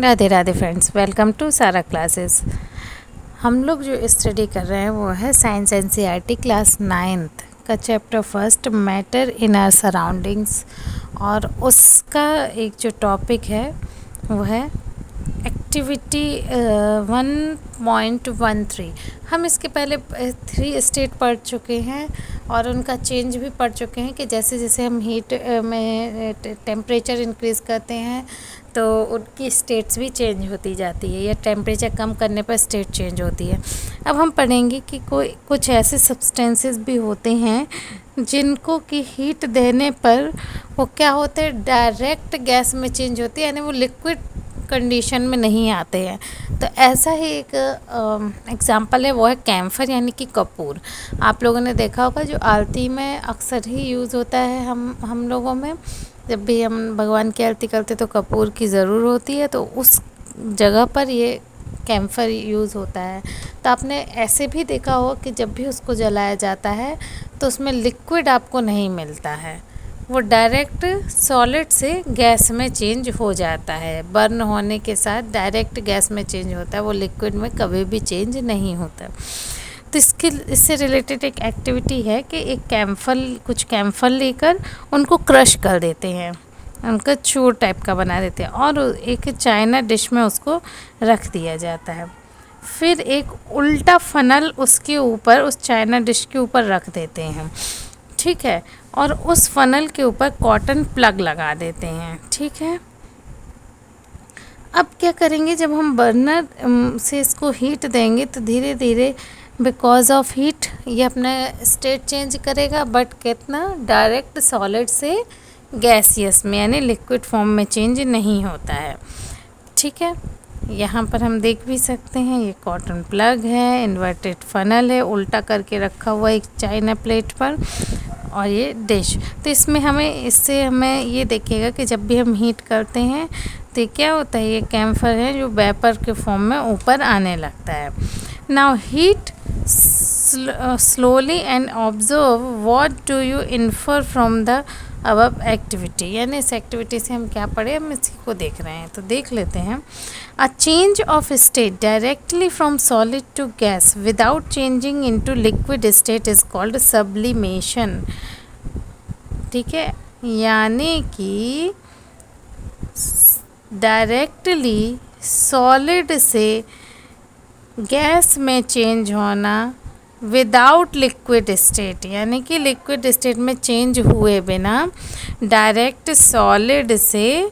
Radhe Radhe friends, welcome to Sara classes. हम लोग जो स्टडी कर रहे हैं वो है साइंस एनसीईआरटी क्लास 9th का chapter first, matter in our surroundings. और उसका एक जो टॉपिक है वो है एक्टिविटी 1.13। हम इसके पहले 3 स्टेट पढ़ चुके हैं और उनका चेंज भी पढ़ चुके हैं कि जैसे जैसे हम हीट में टेम्परेचर इंक्रीज़ करते हैं तो उनकी स्टेट्स भी चेंज होती जाती है, या टेम्परेचर कम करने पर स्टेट चेंज होती है। अब हम पढ़ेंगे कि कुछ ऐसे सब्सटेंसेस भी होते हैं जिनको कि हीट देने पर वो क्या होते हैं, डायरेक्ट गैस में चेंज होती है, यानी वो लिक्विड कंडीशन में नहीं आते हैं। तो ऐसा ही एक एग्ज़ाम्पल है, वो है कैम्फर यानी कि कपूर। आप लोगों ने देखा होगा जो आरती में अक्सर ही यूज़ होता है। हम लोगों में जब भी हम भगवान की आरती करते तो कपूर की ज़रूर होती है, तो उस जगह पर ये कैम्फर यूज़ होता है। तो आपने ऐसे भी देखा होगा कि जब भी उसको जलाया जाता है तो उसमें लिक्विड आपको नहीं मिलता है, वो डायरेक्ट सॉलिड से गैस में चेंज हो जाता है। बर्न होने के साथ डायरेक्ट गैस में चेंज होता है, वो लिक्विड में कभी भी चेंज नहीं होता। तो इससे रिलेटेड एक एक्टिविटी है कि कुछ कैम्फर लेकर उनको क्रश कर देते हैं, उनका चूर टाइप का बना देते हैं और एक चाइना डिश में उसको रख दिया जाता है। फिर एक उल्टा फनल उसके ऊपर, उस चाइना डिश के ऊपर रख देते हैं, ठीक है, और उस फनल के ऊपर कॉटन प्लग लगा देते हैं, ठीक है। अब क्या करेंगे, जब हम बर्नर से इसको हीट देंगे तो धीरे धीरे बिकॉज ऑफ हीट ये अपना स्टेट चेंज करेगा, बट कितना, डायरेक्ट सॉलिड से गैसियस में यानी लिक्विड फॉर्म में चेंज नहीं होता है, ठीक है। यहाँ पर हम देख भी सकते हैं, ये कॉटन प्लग है, इन्वर्टेड फनल है, उल्टा करके रखा हुआ एक चाइना प्लेट पर, और ये डिश। तो इससे हमें ये देखिएगा कि जब भी हम हीट करते हैं तो ये क्या होता है, ये कैम्फर है जो वेपर के फॉर्म में ऊपर आने लगता है। Now heat slowly and observe what do you infer from the above activity. यानी इस एक्टिविटी से हम क्या पढ़े, हम इसी को देख रहे हैं, तो देख लेते हैं। A change of state directly from solid to gas without changing into liquid state is called sublimation, ठीक है। यानी कि डायरेक्टली सॉलिड से गैस में चेंज होना विदाउट लिक्विड स्टेट, यानी कि लिक्विड स्टेट में चेंज हुए बिना डायरेक्ट सॉलिड से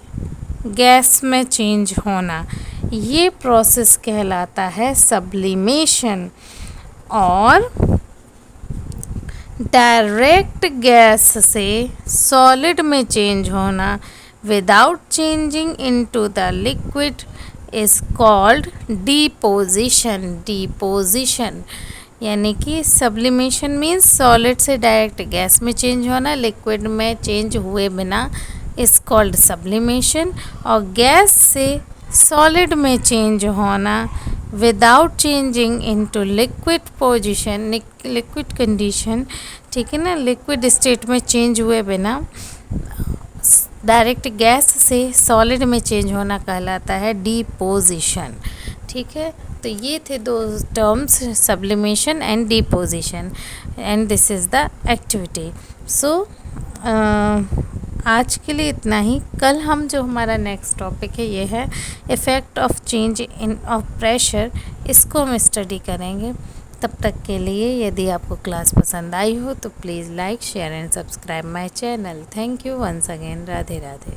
गैस में चेंज होना, ये प्रोसेस कहलाता है सब्लिमेशन। और डायरेक्ट गैस से सॉलिड में चेंज होना without changing into the liquid is called deposition. यानी कि सब्लिमेशन मीन्स सॉलिड से डायरेक्ट गैस में चेंज होना, लिक्विड में चेंज हुए बिना इज कॉल्ड सब्लिमेशन। और गैस से सॉलिड में चेंज होना without changing into liquid position, liquid condition, ठीक है ना, लिक्विड स्टेट में चेंज हुए बिना डायरेक्ट गैस से सॉलिड में चेंज होना कहलाता है डिपोजिशन, ठीक है। तो ये थे दो terms, sublimation and deposition, and this is the activity. So आज के लिए इतना ही। कल हम जो हमारा नेक्स्ट टॉपिक है ये है effect of change in of pressure, इसको हम स्टडी करेंगे। तब तक के लिए यदि आपको क्लास पसंद आई हो तो please like, share and subscribe my channel. Thank you once again. Radhe Radhe.